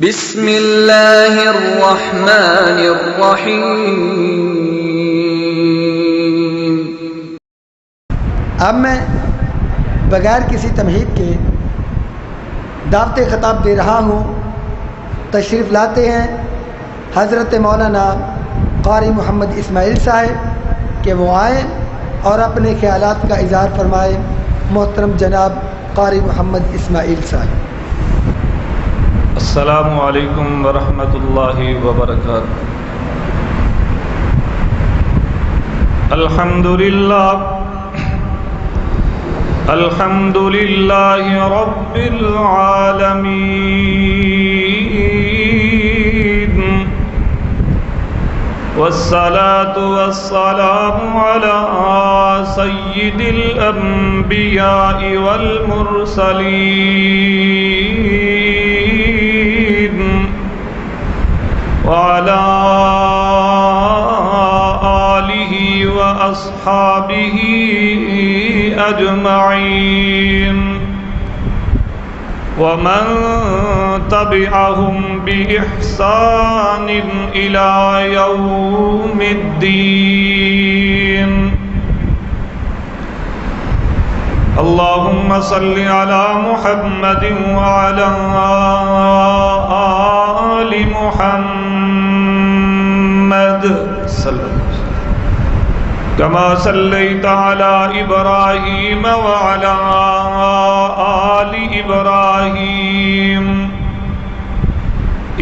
بسم اللہ الرحمن الرحیم۔ اب میں بغیر کسی تمہید کے دعوت خطاب دے رہا ہوں۔ تشریف لاتے ہیں حضرت مولانا قاری محمد اسماعیل صاحب کہ وہ آئیں اور اپنے خیالات کا اظہار فرمائیں۔ محترم جناب قاری محمد اسماعیل صاحب۔ السلام علیکم ورحمۃ اللہ وبرکاتہ۔ الحمد للہ رب العالمین، والصلاة والسلام علی سید الانبیاء والمرسلین، وعلى آلہ واصحابہ اجمعین، ومن تبعهم بإحسان إلى يوم الدين۔ اللهم صل على محمد وعلى آل محمد كما صليت على إبراهيم وعلى آل إبراهيم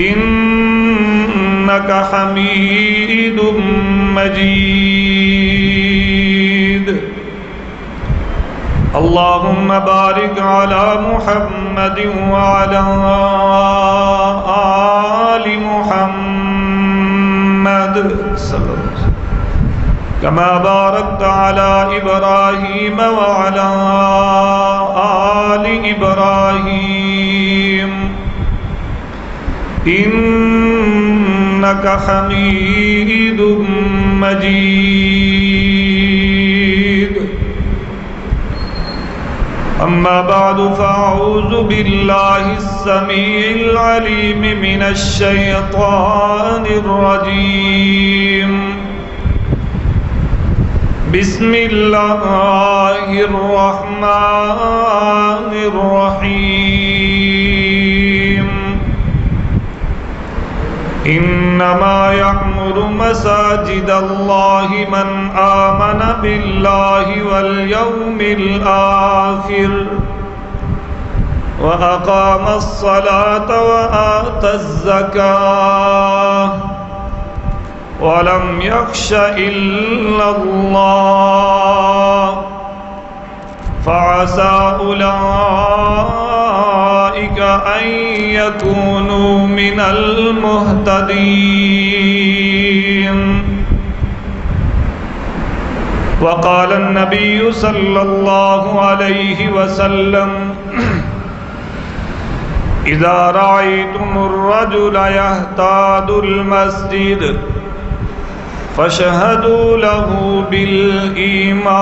إنك حميد مجيد۔ اللهم بارك على محمد وعلى آل محمد كما باركت على إبراهيم وعلى آل إبراهيم إنك حميد مجيد۔ أما بعد فأعوذ بالله السميع العليم من الشيطان الرجيم۔ بسم اللہ الرحمن الرحیم۔ انما يعمر مساجد اللہ من آمن باللہ والیوم الآخر وأقام الصلاة وآتى الزكاة وَلَمْ يَخْشَ إِلَّا اللَّهَ فَعَسَىٰ أُولَٰئِكَ أَن يَكُونُوا مِنَ الْمُهْتَدِينَ۔ وقال النبي صلى الله عليه وسلم: إذا رأيتم الرجل يهتاد المسجد فاشهدوا له بالإيمان،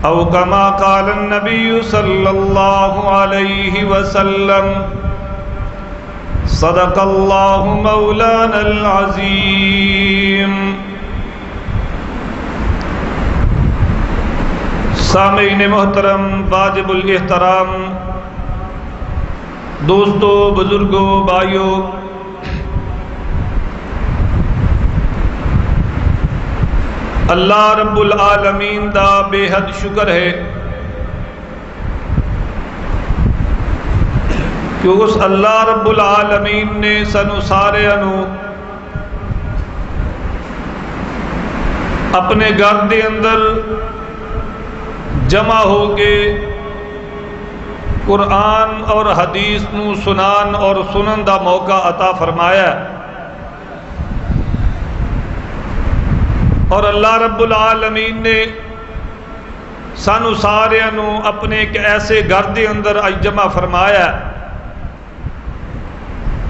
أو كما قال النبي صلى الله عليه وسلم: صدق الله مولانا العظيم۔ سامعین محترم، واجب الاحترام، دوستو، بزرگوں، بھائیوں، اللہ رب العالمین دا بے حد شکر ہے کہ اس اللہ رب العالمین نے سانو سارے اپنے گھر دے اندر جمع ہو کے قرآن اور حدیث نو سنان اور سنن دا موقع عطا فرمایا، اور اللہ رب العالمین نے سانو سارے اپنے ایک ایسے گھر دے اندر جمع فرمایا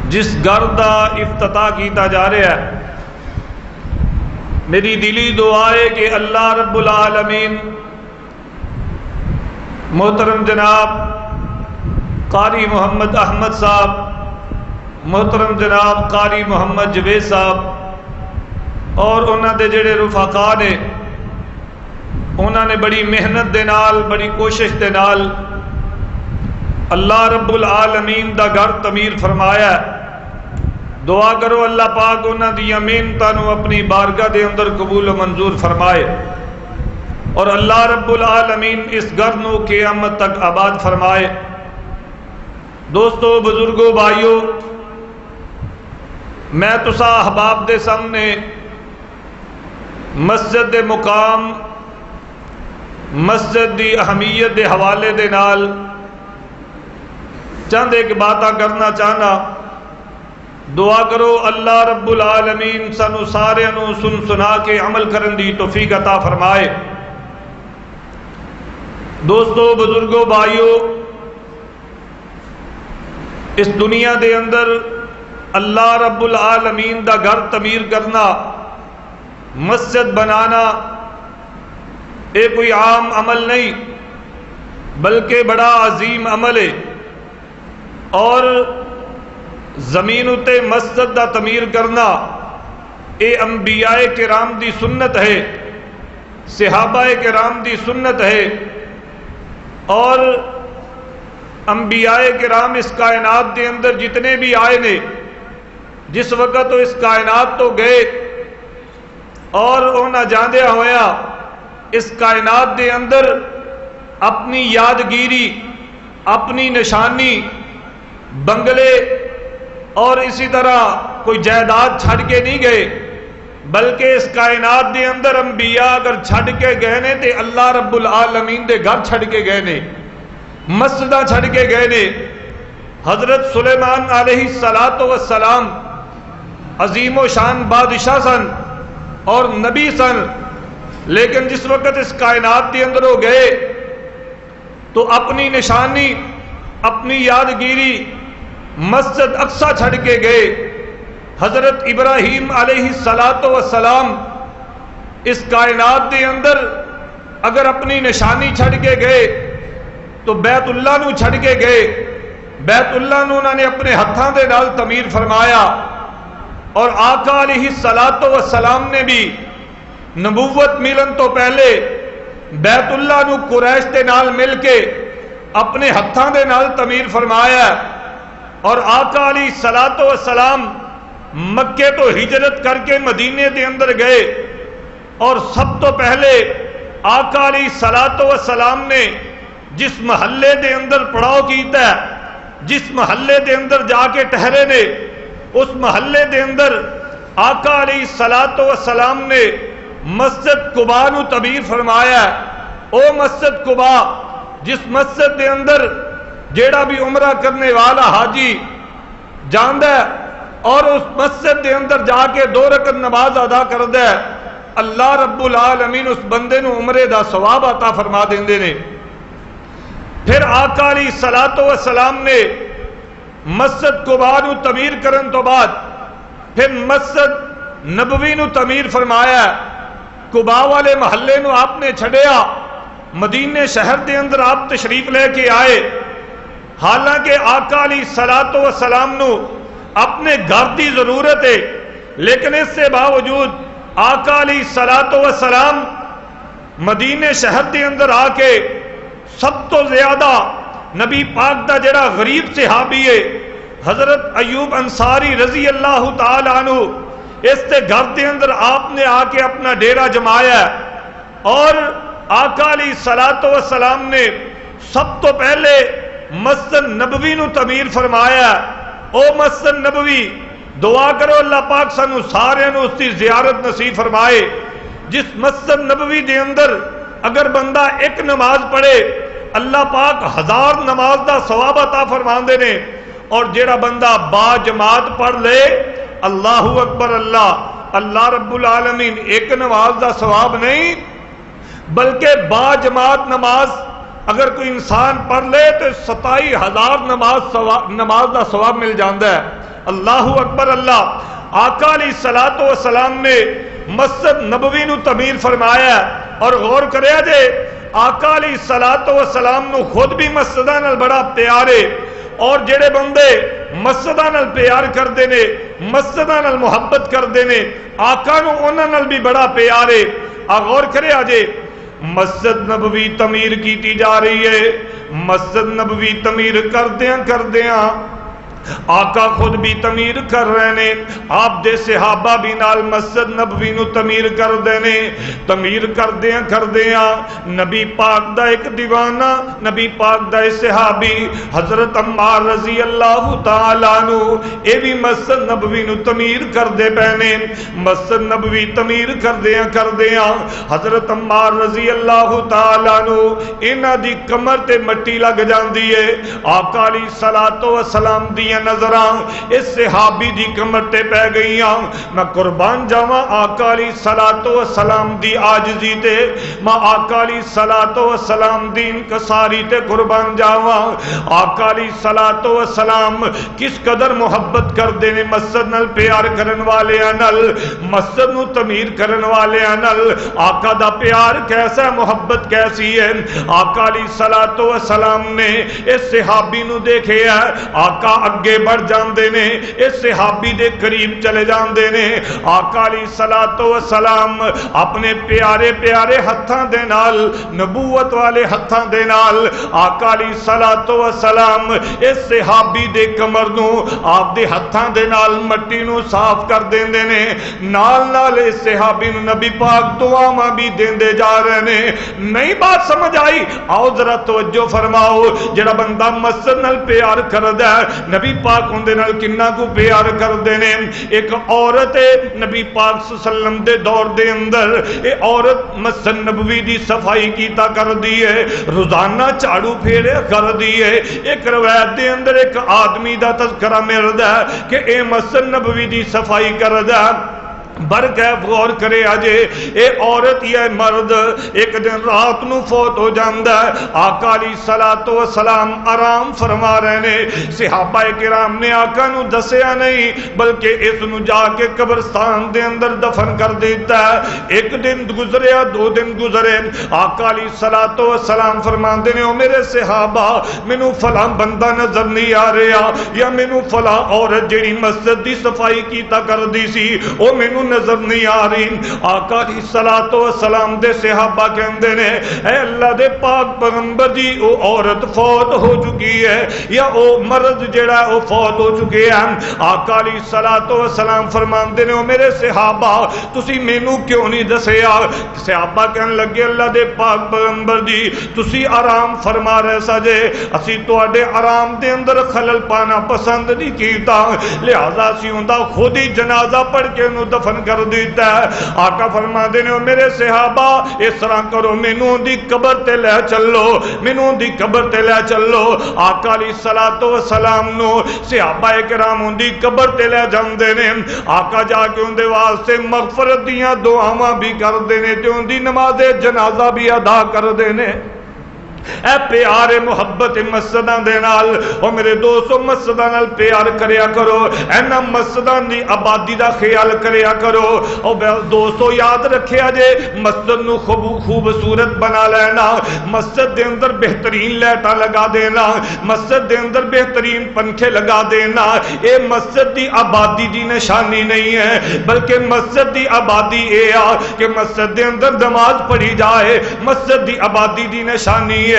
جس گھر دا افتتاح کیتا جا رہا ہے۔ میری دلی دعا ہے کہ اللہ رب العالمین محترم جناب قاری محمد احمد صاحب، محترم جناب قاری محمد جوید صاحب اور انہوں دے جڑے رفقا نے، انہوں نے بڑی محنت دے نال، بڑی کوشش دے نال اللہ رب العالمین دا گھر تعمیر فرمایا ہے۔ دعا کرو اللہ پاک انہوں دی محنتاں اپنی بارگاہ دے اندر قبول و منظور فرمائے، اور اللہ رب العالمین اس گھر نو قیامت تک آباد فرمائے۔ دوستو، بزرگوں، بھائیو، میں تسا احباب دے سامنے مسجد دے مقام، مسجد دی اہمیت دے حوالے دے نال چند ایک باتاں کرنا چاہنا۔ دعا کرو اللہ رب العالمین سانو سارے نو سن سنا کے عمل کرن دی توفیق عطا فرمائے۔ دوستو، بزرگوں، بھائیو، اس دنیا دے اندر اللہ رب العالمین دا گھر تعمیر کرنا، مسجد بنانا، یہ کوئی عام عمل نہیں بلکہ بڑا عظیم عمل ہے، اور زمین اتے مسجد دا تعمیر کرنا اے انبیاء کرام دی سنت ہے، صحابہ کرام دی سنت ہے، اور انبیاء کرام اس کائنات دے اندر جتنے بھی آئے نے، جس وقت وہ اس کائنات تو گئے اور انہاں جاندیا ہویا اس کائنات دے اندر اپنی یادگیری، اپنی نشانی، بنگلے اور اسی طرح کوئی جائیداد چھڑ کے نہیں گئے، بلکہ اس کائنات دے اندر انبیاء اگر چھڑ کے گئے نے تے اللہ رب العالمین دے گھر چھڑ کے گئے نے، مسجداں چھڑ کے گئے نے۔ حضرت سلیمان علیہ السلام عظیم و شان بادشاہ سن اور نبی سن، لیکن جس وقت اس کائنات دے اندر ہو گئے تو اپنی نشانی، اپنی یادگیری مسجد اقصی چھڑ کے گئے۔ حضرت ابراہیم علیہ السلام اس کائنات دے اندر اگر اپنی نشانی چھڑ کے گئے تو بیت اللہ نو چھڑ کے گئے۔ بیت اللہ نو انہوں نے اپنے ہتھاں دے نال تعمیر فرمایا، اور آقا علیہ السلام نے بھی نبوت ملن تو پہلے بیت اللہ نو قریش دے نال مل کے اپنے ہتھاں دے نال تعمیر فرمایا، اور آقا علیہ السلام مکے تو ہجرت کر کے مدینے دے اندر گئے، اور سب تو پہلے آقا علیہ السلام نے جس محلے دے اندر پڑاؤ کیتا ہے، جس محلے دے اندر جا کے ٹھہرے نے، اس محلے دے اندر آقا علیہ السلام نے مسجد قباء نو تعمیر فرمایا۔ او مسجد قباء جس مسجد دے اندر جیڑا بھی عمرہ کرنے والا حاجی جاندا ہے اور اس مسجد دے اندر جا کے 2 رکعت نماز ادا کردا ہے، اللہ رب العالمین اس بندے نو عمرے دا ثواب عطا فرما دیندے نے۔ پھر آقا علیہ السلام نے مسجد قباء نو تعمیر کرن تو بعد پھر مسجد نبوی نو تعمیر فرمایا۔ قباء والے محلے نو آپ نے چھڑیا، مدینے شہر دے اندر آپ تشریف لے کے آئے، حالانکہ آقا علیہ السلام نو اپنے گھر دی ضرورت ہے، لیکن اس سے باوجود آقا علیہ السلام مدینے شہر دے اندر آ کے سب تو زیادہ نبی پاک دا جڑا غریب صحابی ہے حضرت ایوب انصاری رضی اللہ تعالی عنہ، اس کے گھر دے اندر آپ نے آ کے اپنا ڈیرا جمایا، اور آقا علیہ السلام نے سب تو پہلے مسجد نبوی نو تعمیر فرمایا۔ او مسجد نبوی، دعا کرو اللہ پاک سانو سارے نو اس کی زیارت نصیب فرمائے، جس مسجد نبوی دے اندر اگر بندہ ایک نماز پڑھے اللہ پاک 1000 نماز دا ثواب عطا فرماندے نے، اور جیڑا بندہ با جماعت پڑھ لے اللہ اکبر اللہ رب العالمین ایک نماز دا ثواب نہیں بلکہ با جماعت نماز اگر کوئی انسان پڑھ لے تو 27000 نماز دا ثواب مل جاندہ ہے۔ اللہ اکبر اللہ۔ آقا علیہ السلام نے مسجد نبوی نو تعمیر فرمایا، اور غور کریا جے آقا علیہ السلام نو خود بھی مسجداں نال بڑا پیار ہے، اور جڑے بندے مسجداں نال پیار کردے نے مسجداں نال محبت کردے نے آقا نو انہاں نال بھی بڑا پیار ہے غور کرے آجے مسجد نبوی تعمیر کیتی جا رہی ہے مسجد نبوی تعمیر کردیاں آقا خود بھی تعمیر کر رہے نے آپ دے صحابہ بھی نال مسجد نبوی نو تعمیر کر دینے تعمیر کردیاں نبی پاک دا ایک دیوانہ نبی پاک دا ایک صحابی حضرت عمار رضی اللہ تعالیٰ عنہ اے بھی مسجد نبوی نو تعمیر کر دے پہنے مسجد نبوی تعمیر کردیاں حضرت عمار رضی اللہ تعالیٰ عنہ انہاں دی کمر تے مٹی لگ جاندی ہے آقا علیہ الصلوۃ والسلام دی نظراں اس صحابی دی کمر تے پہ گئیاں میں قربان جاواں آقا علیہ الصلوۃ والسلام دی عاجزی تے میں آقا علیہ الصلوۃ والسلام دی انکساری تے قربان جاواں آقا علیہ الصلوۃ والسلام کس قدر محبت کردے نے مسجد نال پیار کرن والیاں نال مسجد نو تعمیر کرن والیاں نال آقا دا پیار کیسا محبت کیسی ہے آقا علیہ الصلوۃ والسلام نے اس صحابی نو دیکھیا آقا اگے بڑھ جاندے نے اس صحابی دے قریب چلے جاندے نے آقا علیہ الصلوۃ والسلام اپنے پیارے پیارے ہتھاں دے نال نبوت والے ہتھاں دے نال آقا علیہ الصلوۃ والسلام اس صحابی دے کمر نو آپ دے ہتھاں دے نال مٹی نو صاف کر دیندے نے نال اس صحابی نو نبی پاک دعاواں بھی دیندے جا رہے نے نہیں بات سمجھ آئی آؤ ذرا توجہ فرماؤ جڑا بندہ مسجد نال پیار کردا ہے نبی پاک اندے نال کنا کو پیار کردے نے ایک عورت نبی پاک صلی اللہ علیہ وسلم دے دور دے اندر اے عورت مسجد نبوی دی صفائی کیتا کر دی ہے روزانہ جھاڑو پھیرے کر دی ہے ایک روایت دے اندر ایک آدمی دا تذکرہ ملدا ہے کہ اے مسجد نبوی دی صفائی کردا برکیف غور کرے آجے اے عورت یا مرد ایک دن رات نو فوت ہو جاندہ ہے آقا علیہ الصلوۃ والسلام آرام فرما رہے نے صحابہ کرام نے آقا نو دسیا نہیں بلکہ اس نو جا کے قبرستان دے اندر دفن کر دیتا ہے ایک دن گزرے دو دن گزرے آقا علیہ الصلوۃ والسلام فرماندے نے او میرے صحابہ مینوں فلاں بندہ نظر نہیں آ رہا یا مینوں فلاں عورت جیڑی مسجد دی صفائی کیتا کر دی سی او مینوں نظر نہیں آ رہی آقا علیہ الصلوۃ والسلام دے صحابہ کہندے نے اے اللہ دے پاک پیغمبر جی او عورت فوت ہو چکی ہے یا او مرد جڑا او فوت ہو چکے ہیں آقا علیہ الصلوۃ والسلام فرماندے نے او میرے صحابہ تسی مینوں کیوں نہیں دسیا صحابہ کہن لگے اللہ دے پاک پیغمبر جی تسی آرام فرما رہے سجے اسی تواڈے آرام دے اندر خلل پانا پسند نہیں کیتا لہذا اسی اوندا خود ہی جنازہ پڑھ کے انہوں دفن کر دیتا ہے آقا فرما دینے میرے صحابہ اس طرح کرو مینوں دی قبر تے لے چلو مینوں دی قبر تے لے چلو آقا علیہ الصلوۃ والسلام نو صحابہ کرام دی قبر تے لے جاندے نے آقا جا کے ان دے واسطے مغفرت دیاں دعاواں بھی کر دینے تے ان دی نماز جنازہ بھی ادا کر دینے اے پیار محبت مسجداں دے نال او میرے دوستو مسجداں نال پیار کریا کرو اینا مسجداں دی آبادی دا خیال کریا کرو او دوستو یاد رکھیا جے مسجد نو خوبصورت بنا لینا مسجد دے اندر بہترین لائٹاں لگا دینا مسجد دے اندر بہترین پنکھے لگا دینا اے مسجد دی آبادی دی نشانی نہیں ہے بلکہ مسجد دی آبادی اے آ کہ مسجد دے اندر نماز پڑھی جائے مسجد دی آبادی دی نشانی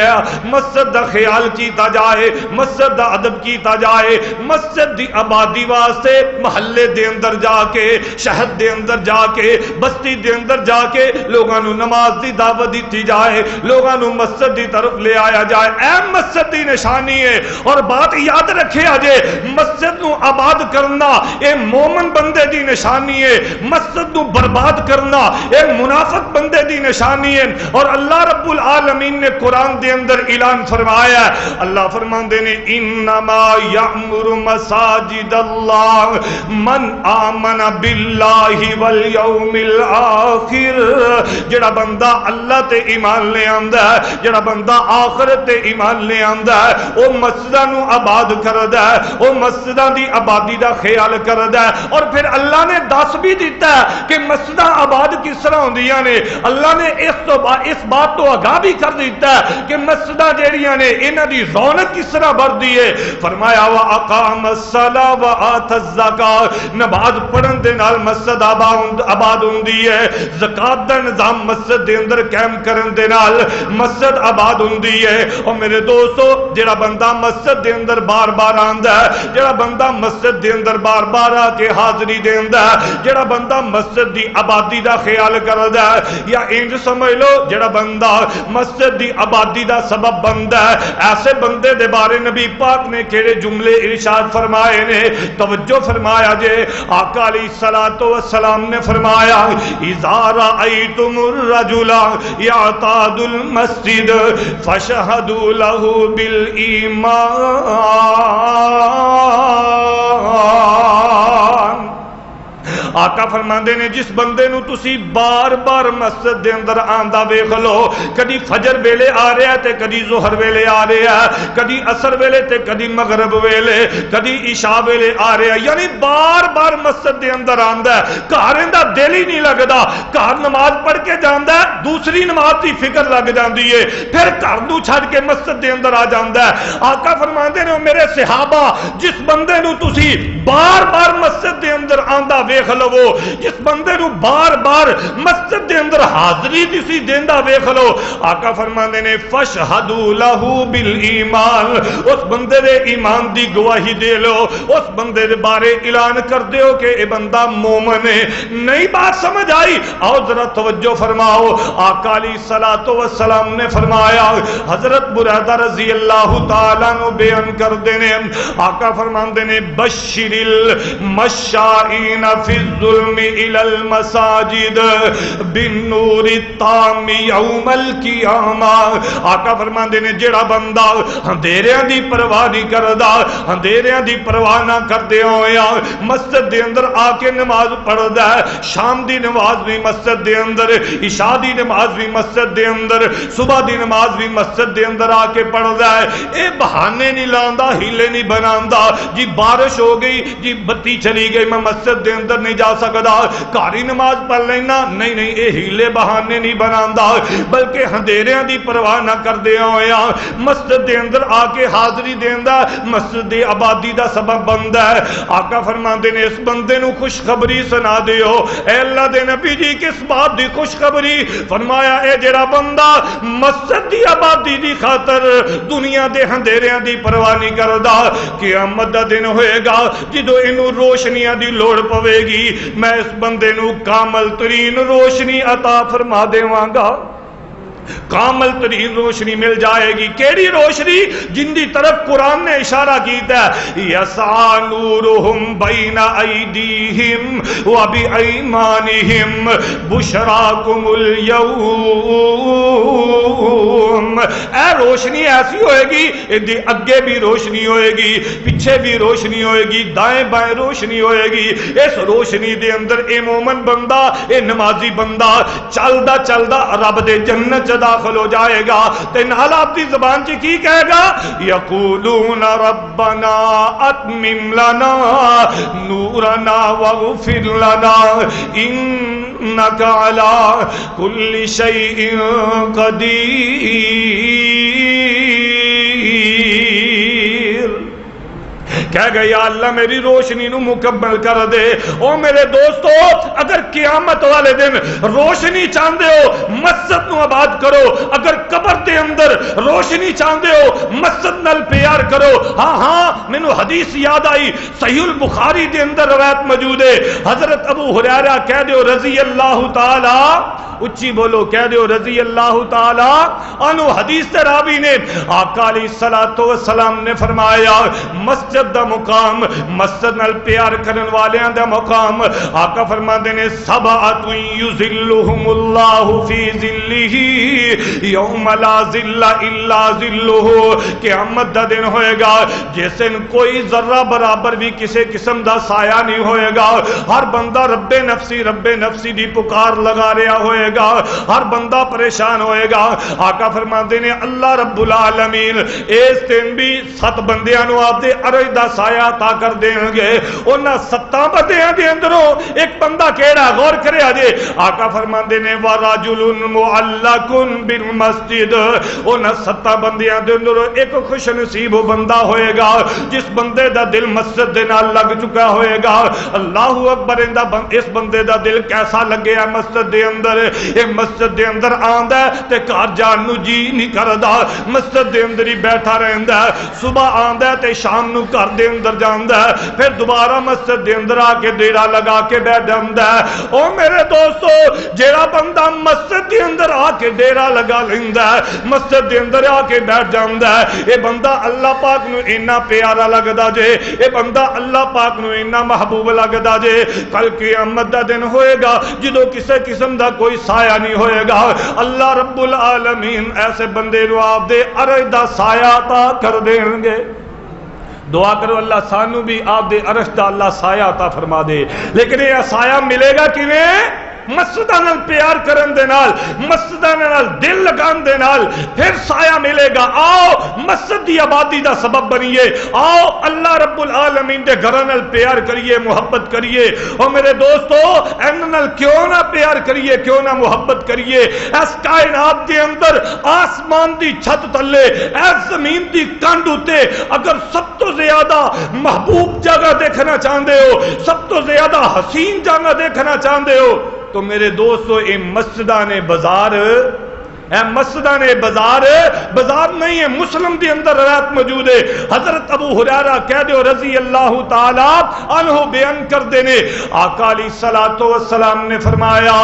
مسجد دا خیال کیتا جائے مسجد دا ادب کیتا جائے مسجد دی آبادی واسطے محلے دے اندر جا کے شہر دے اندر جا کے بستی دے اندر جا کے لوگاں نو نماز دی دعوت دیتی جائے لوگاں نو مسجد دی طرف لے آیا جائے اے مسجد دی نشانی ہے اور بات یاد رکھے آجے مسجد نو آباد کرنا اے مومن بندے دی نشانی ہے مسجد نو برباد کرنا اے منافق بندے دی نشانی ہے اور اللہ رب العالمین نے قرآن دے اندر اعلان فرمایا ہے اللہ فرماندے نے انما یأمر مساجد اللہ من آمن باللہ والیوم الآخر جڑا بندہ اللہ تے ایمان لے آندا ہے جڑا بندہ آخرت تے ایمان لے آندا ہے او مسجداں نو آباد کردا ہے او مسجداں دی آبادی دا خیال کردا ہے اور پھر اللہ نے دس بھی دیتا ہے کہ مسجداں آباد کس طرح ہوندیاں نے اللہ نے اس بات تو آگاہ بھی کر دیتا ہے کہ کہ مسجداں جیڑیاں نے انہاں دی رونق کس طرح بڑھدی ہے. فرمایا وَأَقَامَ الصَّلَاةَ وَآتَى الزَّكَاةَ، نماز پڑھن دے نال مسجد آباد ہوندی ہے. زکات دا نظام مسجد دے اندر قائم کرن دے نال مسجد آباد ہوندی ہے. اور میرے دوستو جڑا بندہ مسجد دے اندر بار بار آندا ہے، جڑا بندہ مسجد دے اندر بار بار آ کے حاضری دیندا ہے، جڑا بندہ مسجد دی آبادی دا خیال کردا ہے، یا انج سمجھ لو جڑا بندہ مسجد دی آبادی دا سبب بندا ہے، ایسے بندے دے بارے نبی پاک نے کیڑے جملے ارشاد فرمائے نے؟ توجہ فرمایا جے. آقا علیہ الصلوۃ والسلام نے فرمایا اذا رأیتم الرجل یعتاد المسجد فاشهدوا له بالایمان. آقا فرماندے نے جس بندے نو تسی بار بار مسجد دے اندر آندا ویکھ لو، کدی فجر ویلے آ رہا ہے تے کدی ظہر ویلے آ رہا ہے، کدی عصر ویلے تے کدی مغرب ویلے، کدی عشاء ویلے آ رہا ہے، یعنی بار بار مسجد دے اندر آندا ہے، گھر دا دل ہی نہیں لگدا، گھر نماز پڑھ کے جاندا ہے دوسری نماز دی فکر لگ جاندی ہے، پھر گھر نو چھڈ کے مسجد دے اندر آ جاندا ہے. آقا فرماندے نے میرے صحابہ جس بندے نو تسی بار بار مسجد دے اندر آندا ویکھ لو، جس بندے نو بار بار مسجد دے اندر حاضری تسی دیندا ویکھ لو، آقا فرماندے نے فاشهدوا له بالایمان، اس بندے دے ایمان دی گواہی دے لو، اس بندے دے بارے اعلان کر دیو کہ اے بندہ مومن ہے. نہیں بات سمجھ آئی؟ آؤ ذرا توجہ فرماؤ. آقا علیہ الصلوۃ والسلام نے فرمایا، حضرت بریدہ رضی اللہ تعالیٰ عنہ بیان کر دینے، آقا فرماندے نے بشر المشائین فی الظلم الى المساجد بالنور التام یوم القیامہ. آقا فرماندے نے جڑا بندہ اندھیریاں دی پرواہ نہیں کردا، اندھیریاں دی پرواہ نہ کردے ہویا مسجد دے اندر آ کے نماز پڑھدا ہے، شام دی نماز بھی مسجد دے اندر، عشاء دی نماز بھی مسجد دے اندر، صبح دی نماز بھی مسجد دے اندر آ کے پڑھدا ہے، اے بہانے نہیں لاندا، ہیلے نہیں بناندا جی بارش ہو گئی جی بتی چلی گئی میں مسجد دے اندر نہیں جا سکدا، کاری نماز پڑھ لینا، نہیں نہیں اے ہیلے بہانے نہیں بناندا، بلکہ اندھیریاں دی پرواہ نہ کردے ہویا مسجد دے اندر آ کے حاضری دیندا مسجد دی آبادی دا سبب بندا ہے. آقا فرماندے نے اس بندے نو خوشخبری سنا دیو. اے اللہ دے نبی جی کس بات دی خوشخبری؟ فرمایا اے جڑا بندہ مسجد دی آبادی دی خاطر دنیا دے اندھیریاں دی پرواہ نہیں کردا، قیامت دا دن ہوئے گا جدو اینو روشنیاں دی لوڑ پوے گی میں اس بندے نو کامل ترین روشنی عطا فرما دیواں گا. کامل ترین روشنی مل جائے گی. کیڑی روشنی؟ جن دی طرف قرآن نے اشارہ کیتا ہے یسعی نورہم بین ایدیہم و بایمانہم بشراکم اليوم. اے روشنی ایسی ہوئے گی ادھی اگے بھی روشنی ہوئے گی، پیچھے بھی روشنی ہوئے گی، دائیں بائیں روشنی ہوئے گی. اس روشنی دے اندر اے مومن بندہ، اے نمازی بندہ چلدا چلدا رب دے جنت داخل ہو جائے گا. تے نال آپ دی زبان چ کی کہے گا؟ یقولون ربنا اتمم لنا نورنا واغفر لنا انک علی کل شیء قدیر. کہہ گئے یا اللہ میری روشنی نو مکمل کر دے. او میرے دوستو اگر قیامت والے دن روشنی چاہندے ہو مسجد نو آباد کرو، اگر قبر دے اندر روشنی چاہندے ہو مسجد نال پیار کرو. ہاں ہاں مینوں حدیث یاد آئی صحیح البخاری دے اندر روایت موجود ہے. حضرت ابو ہریرہ کہہ دیو رضی اللہ تعالی، اچھی بولو کہہ دیو رضی اللہ تعالی عنہ، حدیث تے راوی نے آقا علیہ الصلوۃ والسلام نے فرمایا مسجد دا مقام، مسجد نال پیار کرن والیاں دا مقام. آقا فرماندے نے سبعۃ یذلھم اللہ فی ذلہ یوم لا ذل الا ذلہ. قیامت دا دن ہوئے گا جس دن کوئی ذرہ برابر بھی کسی قسم دا سایہ نہیں ہوئے گا. ہر بندہ رب نفسی دی پکار لگا رہا ہوئے گا، ہر بندہ پریشان ہوئے گا. آقا فرماندے نے اللہ رب العالمین اس دن بھی 7 بندیاں نو آپ دے عرش دا سایہ عطا کر دیں گے۔ انہاں 7 بندیاں دے اندروں ایک بندہ کیڑا غور کرے آجے، آقا فرماندے نے وَرَجُلٌ مُعَلَّقٌ بِالْمَسْجِدِ، انہاں 7 بندیاں دے اندروں ایک خوش نصیب بندہ ہوئے گا جس بندے دا دل مسجد دے نال لگ چکا ہوئے گا۔ اللہ اکبر، اس بندے دا دل کیسا لگے ہے مسجد دے اندر، یہ مسجد دے اندر آندا ہے تے گھر جان نو جی نہیں کردا، مسجد دے اندر ہی بیٹھا رہندا ہے، صبح آندا ہے تے شام نو گھر دے اندر جاندا ہے، پھر دوبارہ مسجد دے اندر آ کے ڈیرا لگا کے بیٹھ جاندا ہے۔ او میرے دوستو، جیڑا بندہ مسجد دے اندر آ کے ڈیرا لگا لیندا ہے، مسجد دے اندر آ کے بیٹھ جاندا ہے، اے بندہ اللہ پاک نو اتنا پیارا لگدا جے، اے بندہ اللہ پاک نو اتنا محبوب لگدا جے، کل قیامت دا دن ہوئے گا جدوں کسے قسم دا کوئی سایہ نہیں ہوئے گا، اللہ رب العالمین ایسے بندے نو آپ دے عرش دا سایہ عطا کر دیں گے۔ دعا کرو اللہ سانو بھی آپ دے عرش دا اللہ سایہ عطا فرما دے۔ لیکن یہ سایہ ملے گا کیویں؟ مسجداں نال پیار کرن دے نال، مسجداں نال دل لگان دے نال، پھر سایہ ملے گا۔ آؤ مسجد دی آبادی دا سبب بنیے، آؤ اللہ رب العالمین دے گھراں نال پیار کریے، محبت کریے۔ اور میرے دوستو، ان نال کیوں نہ پیار کریے، کیوں نہ محبت کریے؟ اس کائنات دے اندر آسمان دی چھت تلے، اس زمین دی کنڈ اتے اگر سب تو زیادہ محبوب جگہ دیکھنا چاہندے ہو، سب تو زیادہ حسین جگہ دیکھنا چاہندے ہو، تو میرے دوستو اے مسجدان بازار، اے مسجدان بازار نہیں ہے، مسلم دی اندر روایت موجود ہے، حضرت ابو ہریرہ کہہ دیو رضی اللہ تعالی عنہ بیان کر دینے، آقا علیہ الصلوۃ والسلام نے فرمایا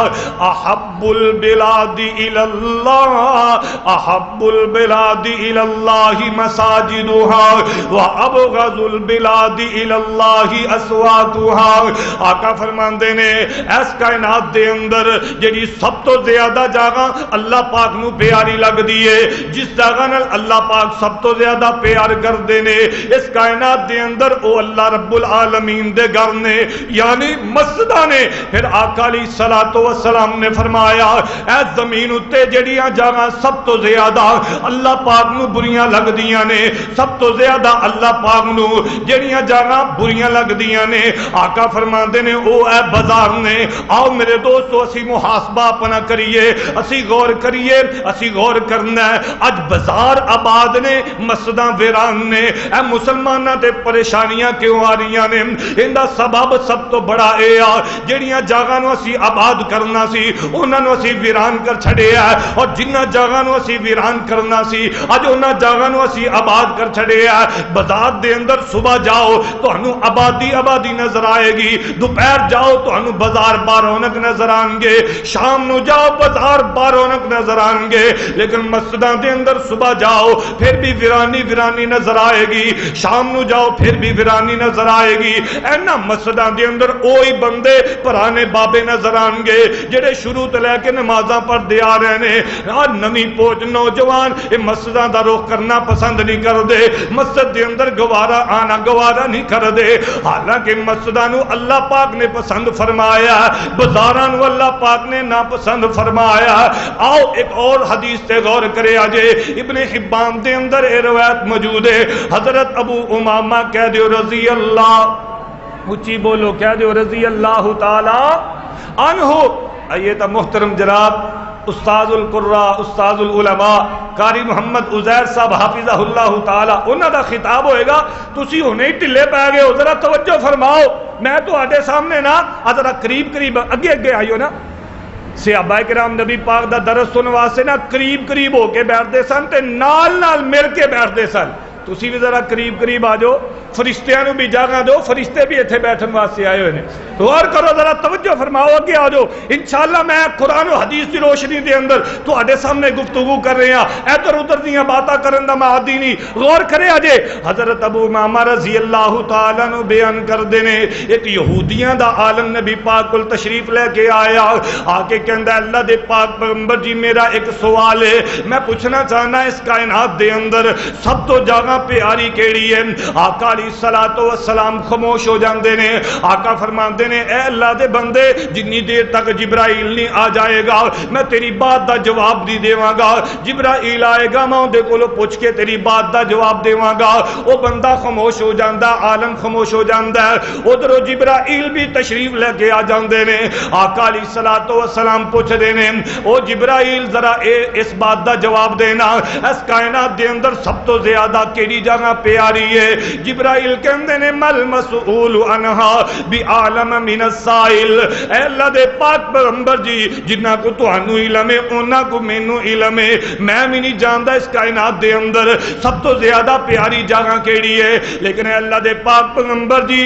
احب البلاد الی اللہ، احب البلاد الی اللہ مساجدها وابغض البلاد الی اللہ اسواقها۔ آقا فرماندے نے اس کائنات دے اندر جڑی سب تو زیادہ جگہ اللہ پاک نو پیاری لگ دیئے، جس جگہ نال اللہ پاک سب تو زیادہ پیار کر دینے، اس کائنات دے اندر او اللہ رب العالمین دے گھر نے، یعنی مسجدہ نے۔ پھر آقا علیہ الصلوۃ والسلام نے فرمایا اے زمین اتے جڑیاں جگہ سب تو زیادہ اللہ پاک نو بریاں لگ دیاں نے، سب تو زیادہ اللہ پاک نو جڑیاں جگہ بریاں لگ دیاں نے، آقا فرماندے نے او اے بازار نے۔ آؤ میرے دوستو اسی محاسبہ اپنا کریے، اسی غور کریے، اسی غور کرنا ہے اج بازار آباد نے، مسجداں ویران نے، اے مسلماناں تے پریشانیاں کیوں آ رہی نے؟ اندا سبب سب تو بڑا اے آ جڑیاں جگہاں نو اسی آباد کرنا سی انہاں نو اسی ویران کر چھڑیا ہے، اور جنہاں جگہاں نو اسی ویران کرنا سی اج انہاں جگہاں نو اسی آباد کر چھڑیا ہے۔ بازار دے اندر صبح جاؤ تانوں آبادی نظر آئے گی، دوپہر جاؤ تانوں بازار بارونق نظر آئیں گے، شام نو جاؤ بازار بارونق نظر آئیں گے، لیکن مسجداں دے اندر صبح جاؤ پھر بھی ویرانی نظر آئے گی، شام نو جاؤ پھر بھی ویرانی نظر آئے گی۔ اینا مسجداں دے اندر اوہی بندے پرانے بابے نظر آئیں گے جڑے شروع تے لے کے نمازاں پڑھدے آ رہے نے، نویں پوچ نوجوان اے مسجداں دا رخ کرنا پسند نہیں کردے، مسجد دے اندر آنا گوارا نہیں کردے، حالانکہ مسجداں نو اللہ پاک نے پسند فرمایا، بازاراں نو اللہ پاک نے ناپسند فرمایا۔ آؤ ایک اور حدیث سے غور کرے آجے، ابن حبان دے اندر اے روایت موجود ہے، حضرت ابو امامہ کہہ دیو رضی اللہ، اچھی بولو کہہ دیو رضی اللہ تعالی عنہ۔ آئیے تا محترم جناب استاذ القراء استاذ العلماء قاری محمد عزیر صاحب حافظہ اللہ تعالی انہاں دا خطاب ہوئے گا، تسی ہونے ہی ٹلے پہ گئے ہو، ذرا توجہ فرماؤ، میں تو آٹے سامنے نا ذرا قریب اگے آئیو نا، صحابہ کرام نبی پاک دا درس سننے واسطے نا قریب ہو کے بیٹھتے سن تے نال مل کے بیٹھتے سن، تسی بھی ذرا قریب آ جاؤ، فرشتیاں نو بھی جگہ دو، فرشتے بھی ایتھے بیٹھن واسطے آئے ہوئے نے، غور کرو ذرا توجہ فرماؤ، اگے آ جاؤ، انشاءاللہ میں قرآن و حدیث کی روشنی دے اندر تواڈے سامنے گفتگو کر رہے ہیں، ادھر ادھر دیاں باتاں کرن دا معادی نہیں، غور کرے اجے حضرت ابو امامہ رضی اللہ تعالیٰ عنہ بیان کر دینے، ایک یہودیاں دا عالم نبی پاک کل تشریف لے کے آیا، آ کے کہندا اللہ دے پاک پیغمبر جی میرا ایک سوال ہے، میں پوچھنا چاہنا اس کائنات دے اندر سب تو جگہ جگہ پیاری کیڑی ہے؟ آقا علیہ الصلوۃ والسلام خاموش ہو جاندے نے. آقا فرماندے نے اے اللہ دے بندے جنی دیر تک جبرائیل نہیں آ جائے گا میں تیری بات دا جواب نہیں دیواں گا. جبرائیل آئے گا میں اون دے کولوں پوچھ کے تیری بات دا جواب دیواں گا. او بندہ خاموش ہو جاندا، عالم خاموش ہو جاندا ہے. ادھروں جبرائیل بھی تشریف لے کے آ جاندے نے. آقا علیہ الصلوۃ والسلام پوچھ دے نے او جبرائیل ذرا اس بات دا جواب دینا اس کائنات دے اندر سب تو زیادہ کیڑی جگہ پیاری ہے؟ جبرائیل کہندے نے مل مسئول عنہا بعالم من السائل. اے اللہ دے پاک پیغمبر جی جنہ کو تانوں علم ہے انہاں کو مینوں علم ہے. میں بھی نہیں جاندا اس کائنات دے اندر سب تو زیادہ پیاری جگہ کیڑی ہے. لیکن اے اللہ دے پاک پیغمبر جی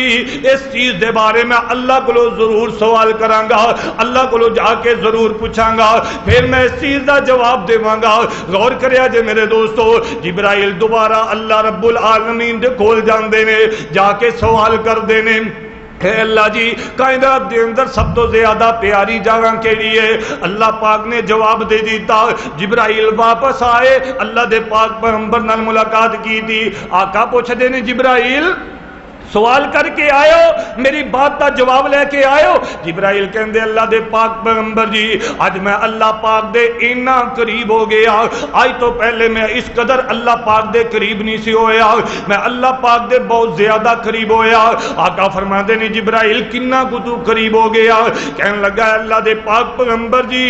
اس چیز دے بارے میں اللہ کو ضرور سوال کراں گا، اللہ کو جا کے ضرور پوچھاں گا، پھر میں اس چیز دا جواب دیواں گا. غور کریا جے میرے دوستو. جبرائیل دوبارہ اللہ رب العالمین دے کول جاندے نے، جا کے سوال کردے نے اے اللہ جی کائنات دے اندر سب تو زیادہ پیاری جگہ کے لیے. اللہ پاک نے جواب دے دیتا. جبرائیل واپس آئے، اللہ دے پاک پیغمبر نال ملاقات کی تھی. آقا پوچھ دے نے جبرائیل سوال کر کے آئے ہو، میری بات کا جواب لے کے آئے ہو؟ جبرائیل کہندے اللہ دے پاک پیغمبر جی آج میں اللہ پاک دے اینا قریب ہو گیا. آج تو پہلے میں اس قدر اللہ پاک دے قریب نہیں سی ہویا، میں اللہ پاک دے بہت زیادہ قریب ہویا. آقا فرماندے نے جبرائیل کنا کو تو قریب ہو گیا؟ کہنے لگا اللہ دے پاک پیغمبر جی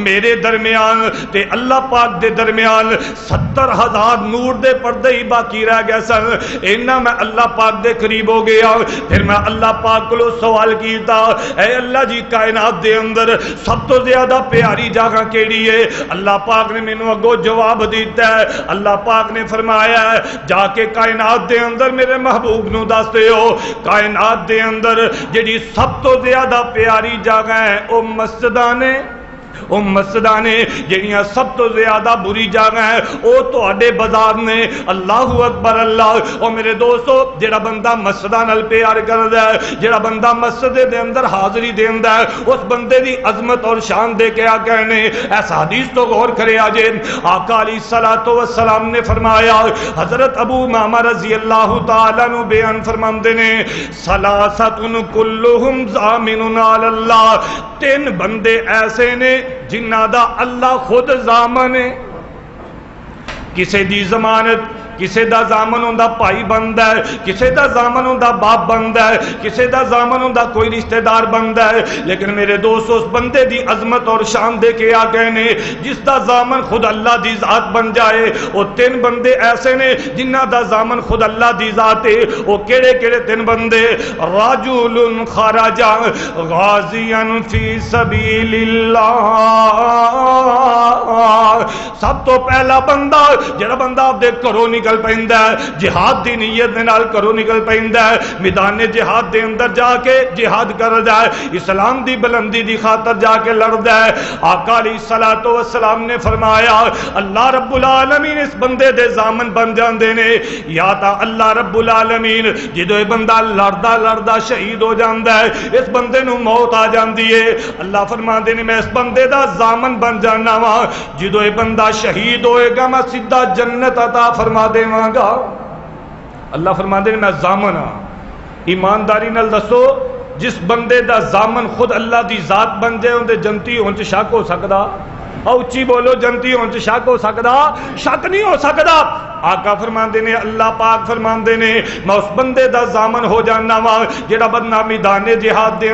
میرے درمیان تے اللہ پاک دے درمیان 70,000 نور دے پردے ہی باقی رہ گئے سن. اینا میں اللہ پاک دے قریب ہو گیا. پھر میں اللہ پاک کو سوال کیتا اے اللہ جی کائنات دے اندر سب تو زیادہ پیاری جگہ کیڑی ہے؟ اللہ پاک نے مینوں اگوں جواب دیتا ہے. اللہ پاک نے فرمایا ہے جا کے کائنات دے اندر میرے محبوب نو دس دیو کائنات دے اندر جڑی سب تو زیادہ پیاری جگہ ہے او مسجداں نے، او مسجداں نے جڑیاں سب تو زیادہ بری جگہ ہیں او تواڈے بازار نے. اللہ اکبر اللہ. او میرے دوستو جڑا بندہ مسجداں نال پیار کردا ہے، جڑا بندہ مسجد دے اندر حاضری دیندا ہے، اس بندے دی عظمت اور شان دے کے آ کہنے اس حدیث تو غور کرے آجے. آقا علیہ الصلوۃ والسلام نے فرمایا، حضرت ابو امامہ رضی اللہ تعالی عنہ بیان فرماندے نے ثلاثۃ کلہم ضامن علی اللہ. 3 بندے ایسے نے جنہ دا اللہ خود ضامن ہے. کسے دی ضمانت کسے دا ضامن ہوندا بھائی بندا ہے، کسے دا ضامن ہوندا باپ بندا ہے، کسے دا ضامن ہوندا کوئی رشتہ دار بندا ہے. لیکن میرے دوست اس بندے دی عظمت اور شان دے کے آ گئے نے جس دا ضامن خود اللہ دی ذات بن جائے. وہ 3 بندے ایسے نے جنہ دا ضامن خود اللہ دی ذات ہے. وہ کیڑے کیڑے 3 بندے؟ رجل خرج غازیا فی سبیل اللہ. سب تو پہلا بندہ جڑا بندہ آپ دے گھروں نکل پیندا ہے، جہاد دی نیت دے نال گھروں نکل پیندا ہے، میدان جہاد دے اندر جا کے جہاد کردا ہے، اسلام دی بلندی دی خاطر جا کے لڑدا ہے. آقا علیہ الصلوۃ والسلام نے فرمایا اللہ رب العالمین اس بندے دے ضامن بن جاندے نے. یا تا اللہ رب العالمین جدوں یہ بندہ لڑدا لڑدا شہید ہو جاندا ہے، اس بندے نو موت آ جاندی ہے، اللہ فرماندے نے میں اس بندے دا ضامن بن جانا وا. جدوں یہ بندہ شہید ہوئے گا میں سیدھا جنت عطا فرما دیواں گا. اللہ فرماندے نے میں ضامن ہاں. ایمانداری نال دسو جس بندے دا ضامن خود اللہ دی ذات بن جائے اندے جنتی ہون چ شک ہو سکدا؟ اچھی بولو جنتی ہون چ شک ہو سکدا؟ شک نہیں ہو سکدا. آقا فرماندے نے اللہ پاک فرماندے نے میں اس بندے دا ضامن ہو جانا وا جڑا بندہ میدان جہاد دے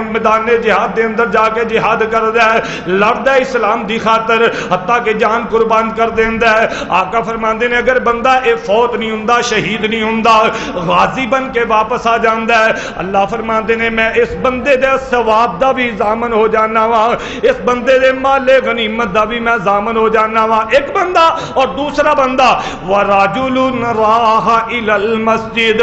اندر جا کے جہاد کردا ہے، لڑدا ہے اسلام دی خاطر حتیٰ کہ جان قربان کر دیندا ہے. آقا فرماندے نے اگر بندہ اے فوت نہیں ہوندا، شہید نہیں ہوندا، غازی بن کے واپس آ جاندا ہے، اللہ فرماندے نے میں اس بندے دے ثواب دا بھی ضامن ہو جانا وا، اس بندے دے مال غنیمت دا بھی میں ضامن ہو جانا وا. ایک بندہ. اور دوسرا بندہ وراجل راہ الی المسجد.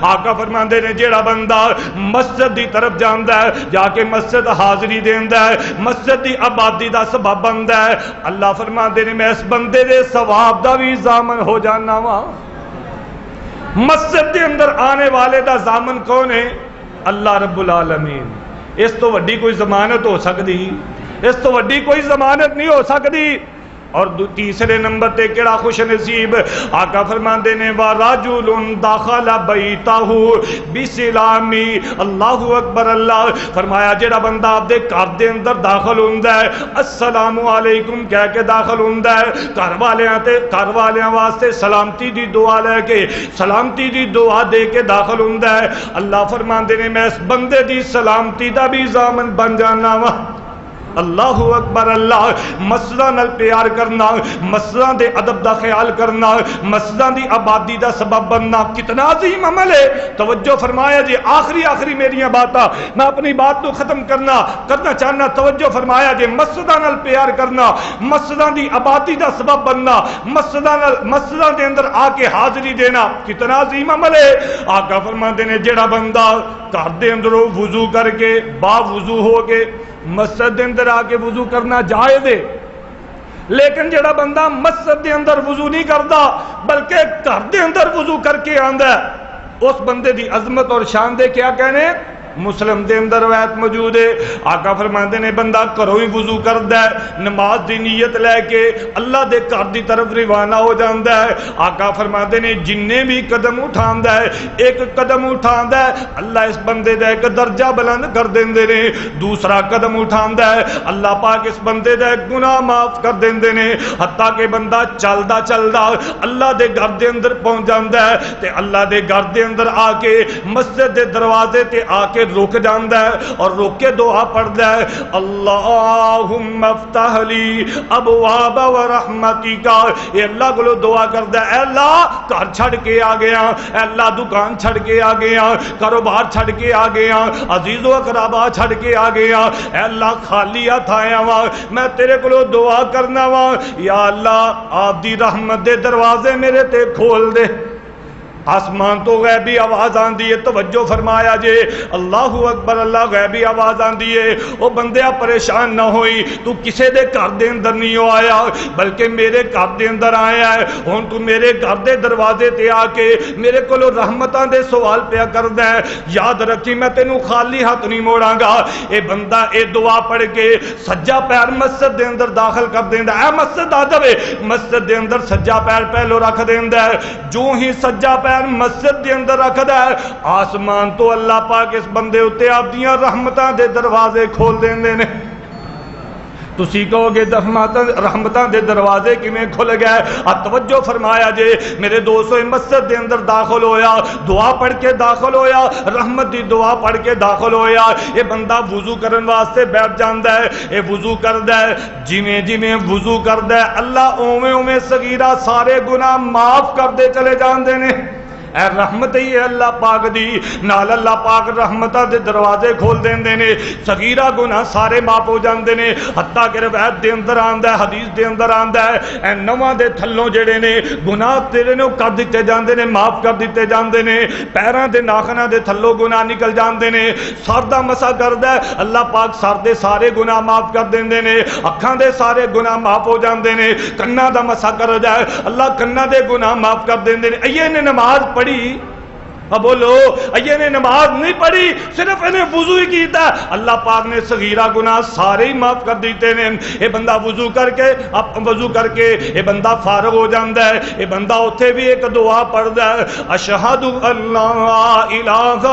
آقا فرماندے نے جیڑا بندہ مسجد دی طرف جاندا ہے، جا کے مسجد حاضری دیندا ہے، مسجد دی آبادی دا سبب بندا ہے، اللہ فرماندے نے میں اس بندے دے ثواب دا بھی ضامن ہو جانا وا. مسجد دے اندر آنے والے دا ضامن کون ہے؟ اللہ رب العالمین. اس تو وڈی کوئی ضمانت ہو سکتی؟ اس تو وڈی کوئی ضمانت نہیں ہو سکتی. اور تیسرے نمبر تے کیڑا خوش نصیب آقا فرماندے نے وَرَجُلٌ دَخَلَ بَيْتَهُ بِسِلَامِ اللہ اکبر اللہ فرمایا جڑا بندہ آپ دے گھر دے اندر داخل ہوندا ہے السلام علیکم کہہ کے داخل ہوندا ہے گھر والیاں واسطے سلامتی دی دعا لے کے سلامتی دی دعا دے کے داخل ہوندا ہے اللہ فرماندے نے میں اس بندے دی سلامتی دا بھی ضامن بن جانا وا اللہ اکبر اللہ مسجداں نال پیار کرنا مسجداں دے ادب دا خیال کرنا مسجداں دی آبادی دا سبب بننا کتنا عظیم عمل ہے توجہ فرمایا جی آخری میریاں باتاں میں اپنی بات تو ختم کرنا چاہنا توجہ فرمایا جی مسجداں نال پیار کرنا مسجداں دی آبادی دا سبب بننا مسجداں دے اندر آ کے حاضری دینا کتنا عظیم عمل ہے آقا فرماندے نے جڑا بندہ گھر دے اندروں وضو کر کے با وضو ہو کے مسجد دے اندر آ کے وضو کرنا جائز ہے لیکن جڑا بندہ مسجد دے اندر وضو نہیں کرتا بلکہ گھر دے اندر وضو کر کے آندا ہے اس بندے دی عظمت اور شان دے کیا کہنے مسلم دے اندر روایت موجود ہے آقا فرماندے نے بندہ گھروں ہی وضو کردا ہے نماز دی نیت لے کے اللہ دے گھر دی طرف روانہ ہو جاندا ہے آقا فرماندے نے جننے بھی قدم اٹھاندا ہے ایک قدم اٹھاندا ہے اللہ اس بندے دا ایک درجہ بلند کر دیندے نے دوسرا قدم اٹھاندا ہے اللہ پاک اس بندے دا گناہ معاف کر دیندے نے حتیٰ کہ بندہ چلدا اللہ دے گھر دے اندر پہنچ جاندا ہے تے اللہ دے گھر دے اندر آ کے مسجد دے دروازے تے آ کے رک جاندا ہے اور رک کے دعا پڑھدا ہے اللہم افتح لی ابواب ورحمتک اے اللہ کو دعا کردا ہے اے اللہ گھر چھڑ کے آ گیا اے اللہ دکان چھڑ کے آ گیا کاروبار چھڑ کے آ گیا عزیز و اقربا چھڑ کے آ گیا اے اللہ خالی ہاتھ آیا وا میں تیرے کو دعا کرنا وا یا اللہ آپ دی رحمت دے دروازے میرے تے کھول دے آسمان تو غیبی آواز آندی ہے توجہ فرمایا جے اللہ اکبر اللہ غیبی آواز آندی ہے او بندیا پریشان نہ ہوئی تو کسے دے گھر دے اندر نہیں ہو آیا بلکہ میرے گھر دے اندر آیا ہے ہن تو میرے گھر دے دروازے تے آ کے میرے کولو رحمتاں دے سوال پیا کردا ہے یاد رکھی میں تینوں خالی ہاتھ نہیں موڑاں گا اے بندہ اے دعا پڑھ کے سجا پیر مسجد دے اندر داخل کر دیندا ہے مسجد آ جاوے مسجد دے اندر سجا پیر پہلو رکھ دیندا ہے جو ہی سجا پیر مسجد دے اندر رکھدا ہے آسمان تو اللہ پاک اس بندے اتے آپ دیاں رحمتاں دے دروازے کھول دیندے نے تسی کہو گے رحمتاں دے دروازے کیویں کھل گئے توجہ فرمایا جے میرے دوستو مسجد دے اندر داخل ہویا دعا پڑھ کے داخل ہویا رحمت دی دعا پڑھ کے داخل ہویا یہ بندہ وضو کرن واسطے بیٹھ جاندا ہے یہ وضو کردا ہے جویں وضو کردا ہے اللہ اوویں صغیرہ سارے گناہ معاف کردے چلے جاندے نے اے رحمت ہی ہے اللہ پاک دی نال اللہ پاک رحمتاں دے دروازے کھول دیندے نے صغیرہ گناہ سارے معاف ہو جاندے نے حتیٰ کہ روایت دے اندر آندا ہے حدیث دے اندر آندا ہے اے نواں دے تھلوں جڑے نے گناہ تیرے نے کر دتے جاندے نے معاف کر دتے جاندے نے پیراں دے ناخناں دے تھلوں گناہ نکل جاندے نے سر دا مسا کردا ہے اللہ پاک سر دے سارے گناہ معاف کر دیندے نے اکھاں دے سارے گناہ معاف ہو جاندے نے کناں دا مسا کردا ہے اللہ کناں دے گناہ معاف کر دیندے نے ایے نے نماز پڑھی اب بولو یہ نے نماز نہیں پڑھی صرف انہیں وضو ہی کیتا ہے اللہ پاک نے صغیرہ گناہ سارے ہی معاف کر دیتے ہیں یہ بندہ وضو کر کے یہ بندہ فارغ ہو جاندہ ہے یہ بندہ اتھے بھی ایک دعا پڑھدا ہے اشہد ان لا الہ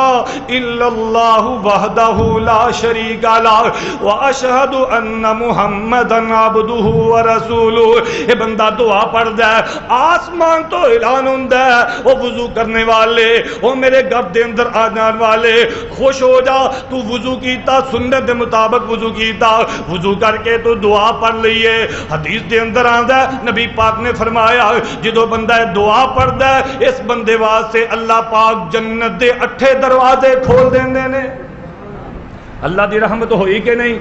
الا اللہ وحدہ لا شریک لہ واشہد ان محمدا عبدہ ورسولہ یہ بندہ دعا پڑھدا ہے آسمان تو اعلان ہوندا ہے وہ وضو کرنے والے وہ میرے گھر دے اندر آ جان والے خوش ہو جا تو وضو کیتا سنت دے مطابق وضو کیتا وضو کر کے تو دعا پڑھ لئیے حدیث دے اندر آندا ہے نبی پاک نے فرمایا جدو بندہ دعا پڑھدا ہے اس بندے واسطے اللہ پاک جنت دے 8 دروازے کھول دیندے نے اللہ دی رحمت ہوئی کہ نہیں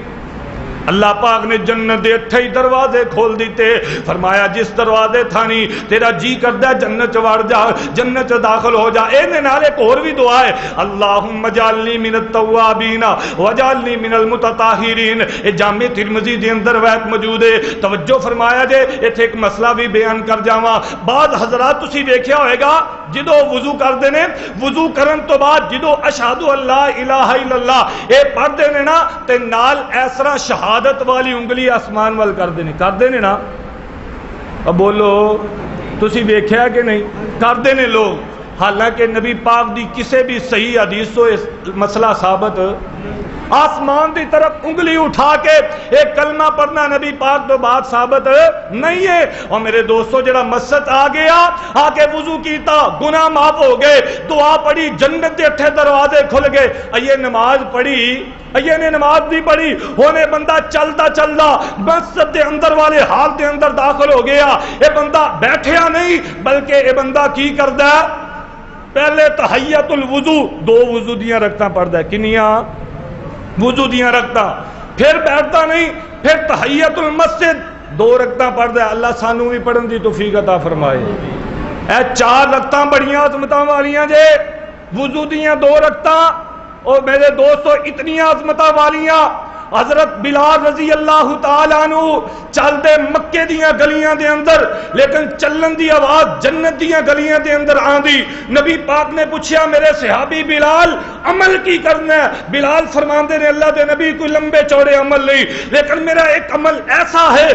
اللہ پاک نے جنت دے 8 دروازے کھول دیتے فرمایا جس دروازے تھانی تیرا جی کردا ہے جنت وڑ جا جنت داخل ہو جا اے نال ایک اور بھی دعا ہے اللہم اجعلنی من التوابین واجعلنی من المتطہرین اے جامع ترمذی دے اندر روایت موجود ہے توجہ فرمایا جے ایتھے ایک مسئلہ بھی بیان کر جاواں بعض حضرات تسی دیکھیا ہوئے گا جدو وضو کردے نے وضو کرن تو بعد جدو اشہد ان لا الہ الا اللہ اے پڑھدے نے نا تے نال ایسرا شہادت والی انگلی آسمان وال کر دینے نا اب بولو تسی ویکھیا کہ نہیں کردے نے لوگ، حالانکہ نبی پاک دی کسے بھی صحیح حدیث تو مسئلہ ثابت آسمان دی طرف انگلی اٹھا کے ایک کلمہ پڑھنا نبی پاک تو بات ثابت نہیں ہے۔ اور میرے دوستو جڑا مسجد آ گیا آ کے وضو کیتا گناہ معاف ہو گئے، دعا پڑھی جنت دے اٹھے دروازے کھل گئے، یہ نماز پڑھی یہ نے نماز بھی پڑھی ہونے بندہ چلتا چلتا مسجد دے اندر والے حال دے اندر داخل ہو گیا، یہ بندہ بیٹھیا نہیں بلکہ یہ بندہ کی کردا ہے پہلے تحیت الوضو دو وضو دیاں رکھتا پڑھدا ہے، کنیاں وضو دیاں رکھتا، پھر بیٹھتا نہیں، پھر تحیت المسجد دو رکھتا پڑھدا ہے۔ اللہ سانو بھی پڑھن دی توفیق عطا فرمائے۔ اے چار رکھتا بڑیاں عظمتاں والیاں جے، وضو دیاں دو رکھتا، اور میرے دوستو اتنی عظمتاں والیاں حضرت بلال رضی اللہ تعالیٰ عنہ چل دے مکے دیاں گلیاں دے اندر، لیکن چلن دی آواز جنت دیاں گلیاں دے اندر آندی۔ نبی پاک نے پوچھا میرے صحابی بلال عمل کی کرنا ہے؟ بلال فرماندے نے اللہ دے نبی کوئی لمبے چوڑے عمل نہیں، لیکن میرا ایک عمل ایسا ہے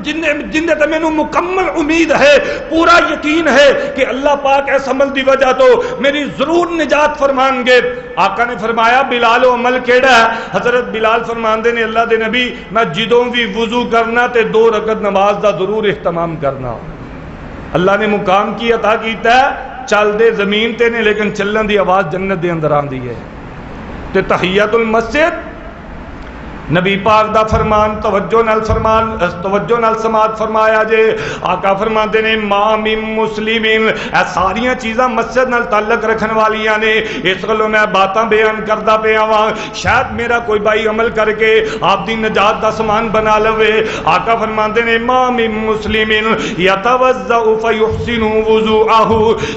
جن تے مینوں مکمل امید ہے، پورا یقین ہے کہ اللہ پاک اس عمل دی وجہ تو میری ضرور نجات فرمان گے۔ آقا نے فرمایا بلال و عمل کیڑا ہے؟ حضرت بلال فرماندے نے اللہ دے نبی میں جدوں بھی وضو کرنا تے 2 رکعت نماز دا ضرور اہتمام کرنا۔ اللہ نے مقام کی عطا کیتا ہے، چل دے زمین تے نے لیکن چلن دی آواز جنت دے اندر آندی ہے۔ تے تحیت المسجد نبی پاک دا فرمان توجہ نال سماعت فرمایا جے۔ آقا فرماندے نے ما من مسلمین، اے ساریاں چیزاں مسجد نال تعلق رکھن والیاں نے، اس گلوں میں باتاں بیان کردا پیا واں، شاید میرا کوئی بھائی عمل کر کے آپ دی نجات دا سامان بنا لوے۔ آقا فرماندے نے ما من مسلمین یتوضأ فیحسن وضوءہ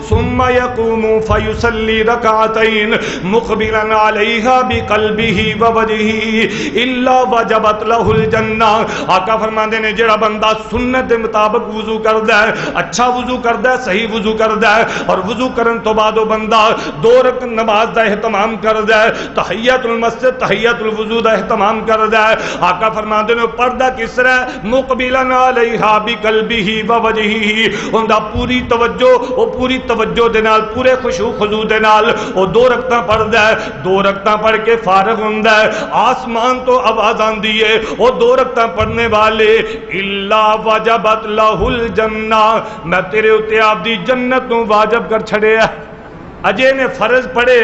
ثم یقوم فیصلی رکعتین مقبلا علیہا بقلبہ ووجہہ اللہ وجبت لہ الجنہ۔ آقا فرماندے نے جڑا بندہ سنت دے مطابق وضو کردا ہے، اچھا وضو کردا ہے، صحیح وضو کردا ہے، اور وضو کرن تو بعد وہ بندہ 2 رکعت نماز دا اہتمام کردا ہے، تحیت المسجد تحیت الوضو دا اہتمام کردا ہے۔ آقا فرماندے نے پڑھدا کس طرح؟ مقبلا علیہا بقلبہ ووجہہ، اوندا پوری توجہ، وہ پوری توجہ دے نال پورے خشوع خضوع دے نال وہ 2 رکعتاں پڑھدا ہے۔ 2 رکعتاں پڑھ کے فارغ ہوندا ہے، آسمان تو آواز آندی ہے، وہ 2 رکعتاں پڑھنے والے الا وجبت لہ الجنہ، میں تیرے اتے آپ دی جنت نو واجب کر چھڑے ہے۔ اجے نے فرض پڑھے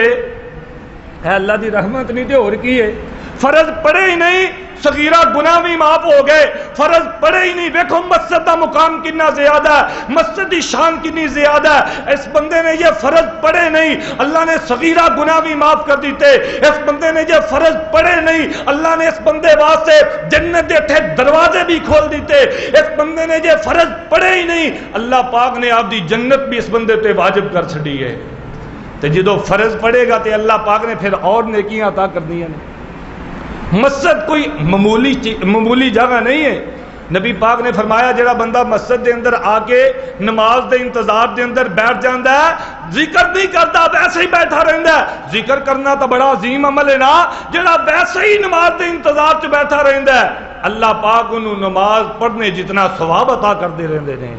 ہے، اللہ دی رحمت نہیں تے اور کی ہے، فرض پڑھے ہی نہیں، صغیرہ گناہ بھی معاف ہو گئے، فرض پڑھے ہی نہیں۔ دیکھو مسجد دا مقام کتنا زیادہ ہے، مسجد دی شان کتنی زیادہ ہے۔ اس بندے نے یہ فرض پڑھے نہیں، اللہ نے صغیرہ گناہ بھی معاف کر دیتے۔ اس بندے نے یہ فرض پڑھے نہیں، اللہ نے اس بندے واسطے جنت دے تھے دروازے بھی کھول دیتے۔ اس بندے نے یہ فرض پڑھے ہی نہیں، اللہ پاک نے آپ دی جنت بھی اس بندے تے واجب کر چھڑی ہے۔ تو جدو فرض پڑھے گا تے اللہ پاک نے پھر اور نیکیاں عطا کر دی ہیں۔ مسجد کوئی معمولی جگہ نہیں ہے۔ نبی پاک نے فرمایا جڑا بندہ مسجد دے اندر آ کے نماز دے انتظار دے اندر بیٹھ جاندا ہے، ذکر نہیں کرتا ویسے ہی بیٹھا رہندا ہے۔ ذکر کرنا تو بڑا عظیم عمل ہے نا، جڑا ویسے ہی نماز دے انتظار چ بیٹھا رہندا ہے، اللہ پاک انہوں نماز پڑھنے جتنا ثواب عطا کرتے رہندے نے۔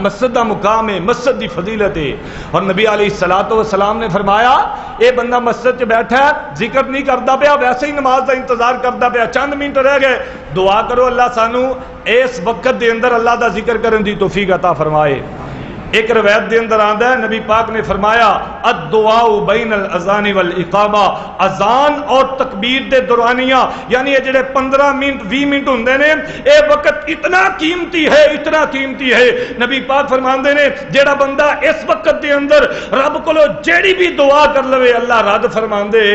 مسجد دا مقام ہے، مسجد دی فضیلت ہے۔ اور نبی علیہ الصلوۃ والسلام نے فرمایا اے بندہ مسجد چ بیٹھا ہے، ذکر نہیں کرتا پیا، ویسے ہی نماز دا انتظار کرتا پیا، چند منٹ رہ گئے، دعا کرو اللہ سانو اس وقت دے اندر اللہ دا ذکر کرن دی توفیق عطا فرمائے۔ ایک روایت دے اندر آندا ہے نبی پاک نے فرمایا الدعاء بین الاذان والاقامہ، اذان اور تکبیر دے دورانیہ، یعنی یہ جڑے 15 منٹ 20 منٹ ہوندے نے، اے وقت اتنا قیمتی ہے، اتنا قیمتی ہے۔ نبی پاک فرماندے نے جڑا بندہ اس وقت دے اندر رب کولو جیڑی بھی دعا کر لوے اللہ رد فرماندے۔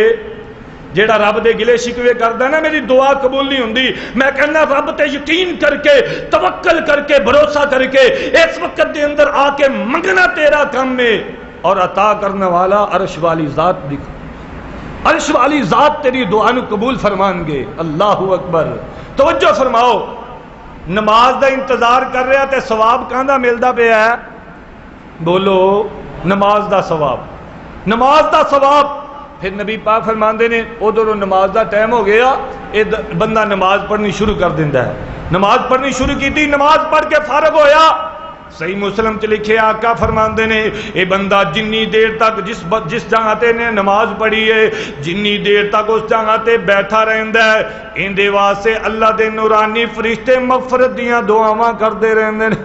جیڑا رب دے گلے شکوے کردا نا میری دعا قبول نہیں ہوندی، میں کہنا رب تے یقین کر کے توکل کر کے بھروسہ کر کے اس وقت دے اندر آ کے منگنا تیرا کام میں، اور عطا کرنے والا عرش والی ذات دکھ، عرش والی ذات تیری دعا نو قبول فرمان گے۔ اللہ اکبر۔ توجہ فرماؤ، نماز دا انتظار کر رہا تے ثواب کہاں دا ملدا پیا ہے؟ بولو نماز دا ثواب، نماز دا ثواب۔ پھر نبی پاک فرماندے نے ادھر نماز دا ٹائم ہو گیا، بندہ نماز پڑھنی شروع کر دیندہ ہے، نماز پڑھنی شروع کی تھی، نماز پڑھ کے فارغ ہویا، صحیح مسلم چ لکھے آقا فرماندے نے اے بندہ جنی دیر تک جس جگہ تے نے نماز پڑھی ہے جنی دیر تک اس جگہ تے بیٹھا رہندا ہے، اندے واسطے اللہ دے نورانی فرشتے مغفرت دیاں دعاواں کردے رہندے نے۔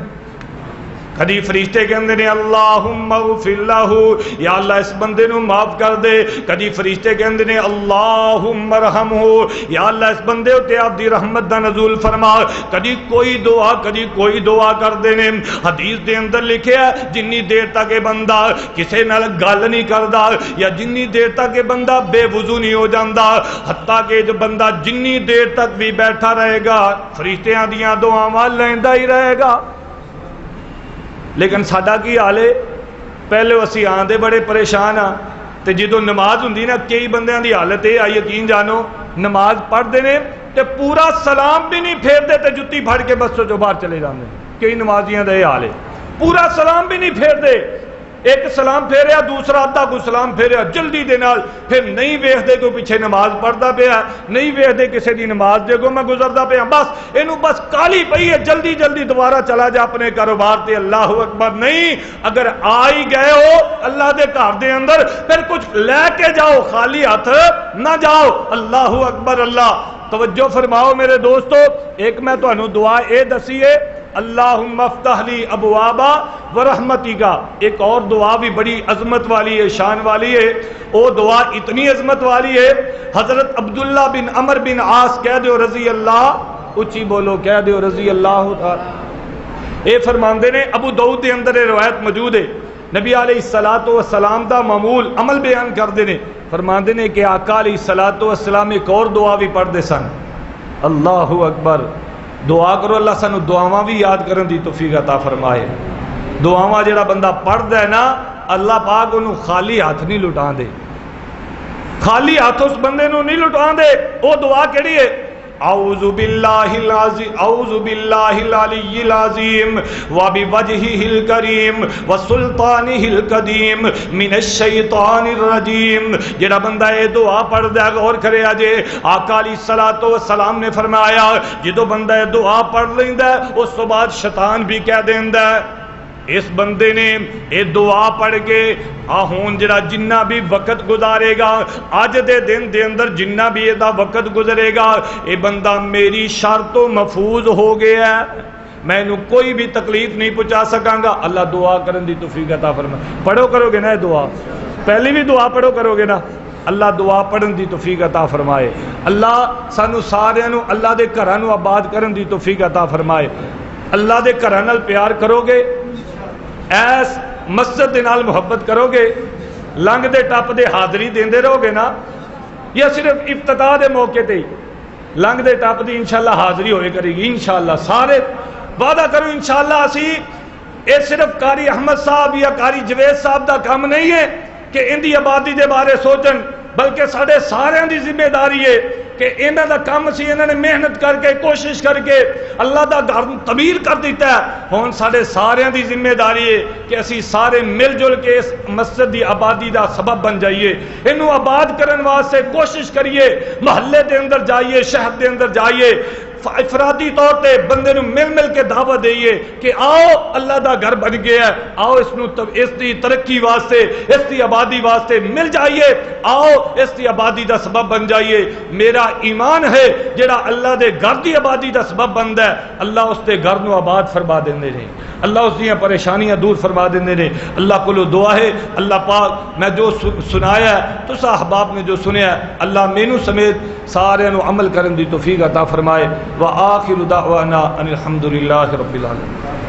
کدی فرشتے کہندے نے اللہم اغفر لہ، یا اللہ اس بندے نو معاف کر دے، کدی فرشتے کہندے نے اللہم ارحمہ، یا اللہ اس بندے تے اپنی رحمت دا نزول فرما، کدی کوئی دعا کردے نے۔ حدیث دے اندر لکھیا ہے جنی دیر تک یہ بندہ کسے نال گل نہیں کردا یا جنی دیر تک یہ بندہ بے وضو نہیں ہو جاندا، حتیٰ کہ جو بندہ جنی دیر تک بھی بیٹھا رہے گا فرشتیاں دیاں دعاواں لیندا ہی رہے گا۔ لیکن ساڈا کی حال ہے، پہلے اسی آندے بڑے پریشان ہاں تے جدوں نماز ہوندی نا کئی بندیاں دی حالت ہے یقین جانو نماز پڑھدے نے تے پورا سلام بھی نہیں پھیردے تے جتی پھڑ کے بس جو باہر چلے جاندے، کئی نمازیاں دا یہ حال ہے، پورا سلام بھی نہیں پھیردے، ایک سلام پھیریا دوسرا ادھا کو سلام پھیریا جلدی دے نال، پھر نہیں ویکھدے کوئی پیچھے نماز پڑھدا پیا، نہیں ویکھدے کسی دی نماز دے کو میں گزردا پیا، بس اینو بس کالی پئی ہے جلدی جلدی دوبارہ چلا جا اپنے کاروبار تے۔ اللہ اکبر نہیں، اگر آ ہی گئے ہو اللہ دے گھر دے اندر پھر کچھ لے کے جاؤ، خالی ہاتھ نہ جاؤ۔ اللہ اکبر اللہ۔ توجہ فرماؤ میرے دوستو، ایک میں تانوں دعا اے دسی ہے اللہم افتح لی ابوابا ورحمتی کا، ایک اور دعا بھی بڑی عظمت والی ہے، شان والی ہے، وہ دعا اتنی عظمت والی ہے حضرت عبداللہ بن عمر بن عاص کہہ دیو رضی اللہ، اچھی بولو کہہ دیو رضی اللہ تعالی، اے فرماندے نے ابو داؤد دے اندر روایت موجود ہے، نبی علیہ السلام دا معمول عمل بیان کردے نے، فرماندے نے کہ آقا علیہ السلام ایک اور دعا بھی پڑھ دے سن۔ اللہ اکبر، دعا کرو اللہ سانو دعاواں بھی یاد کرن دی توفیق عطا فرمائے۔ دعاواں جڑا بندہ پڑھدا ہے نا اللہ پاک انہوں خالی ہاتھ نہیں لٹان دے، خالی ہاتھ اس بندے نو نہیں لٹان دے۔ وہ دعا کیڑی ہے؟ اعوذ باللہ العظیم، اعوذ باللہ العلی العظیم وبوجہہ الکریم وسلطانہ القدیم من الشیطان الرجیم۔ جڑا بندہ یہ دعا پڑھدا ہے غور کرے اجے آقا علیہ الصلوۃ والسلام نے فرمایا جدوں بندہ یہ دعا پڑھ لیندا ہے اس تو بعد شیطان بھی کہہ دیندا ہے اس بندے نے یہ دعا پڑھ کے ہون جڑا جنہ بھی وقت گزارے گا اج دے دن دے اندر جنہ بھی یہ وقت گزرے گا یہ بندہ میری شر تو محفوظ ہو گیا ہے، میں انہوں کوئی بھی تکلیف نہیں پہنچا سکاں گا۔ اللہ دعا کرن دی توفیق عطا فرمائے۔ پڑھو کرو گے نا یہ دعا، پہلی بھی دعا پڑھو کرو گے نا، اللہ دعا پڑھن دی توفیق عطا فرمائے۔ اللہ سانو سارے نو اللہ دے گھراں نو آباد کرن دی توفیق عطا فرمائے۔ اللہ دے گھراں نال پیار کرو گے، ایس مسجد دے نال محبت کرو گے، لنگ دے ٹپ دے حاضری دیندے رہو گے نا، یا صرف افتتاح دے موقع تے لنگ دے ٹپ دی انشاءاللہ حاضری ہوئے کرے گی انشاءاللہ۔ سارے وعدہ کرو انشاءاللہ اسی اے صرف قاری احمد صاحب یا قاری جوید صاحب دا کام نہیں ہے کہ ان دی آبادی دے بارے سوچن، بلکہ ساڑھے سارے دی ذمہ داری ہے کہ انہاں دا کام سی انہاں نے محنت کر کے کوشش کر کے اللہ دا گھر تعمیر کر دیتا ہے، ہون ساڑھے سارے دی ذمہ داری ہے کہ اسی سارے مل جل کے اس مسجد دی آبادی دا سبب بن جائیے، انہوں آباد کرن واسطے کوشش کریے، محلے دے اندر جائیے، شہر دے اندر جائیے، افرادی طور تے بندے نو مل کے دعوت دئیے کہ آؤ اللہ دا گھر بن گیا ہے، آؤ اس دی ترقی واسطے اس دی آبادی واسطے مل جائیے، آؤ اس دی آبادی دا سبب بن جائیے۔ میرا ایمان ہے جڑا اللہ دے گھر دی آبادی دا سبب بندا ہے اللہ اس دے گھر نو آباد فرما دیندے نے، اللہ اس دیاں پریشانیاں دور فرما دیندے نے۔ اللہ کولو دعا ہے اللہ پاک میں جو سنایا ہے تسا احباب نے جو سنیا ہے اللہ مینوں سمیت سارے نو عمل کرن دی توفیق عطا فرمائے۔ وآخر دعوانا ان الحمد للہ رب العالمین۔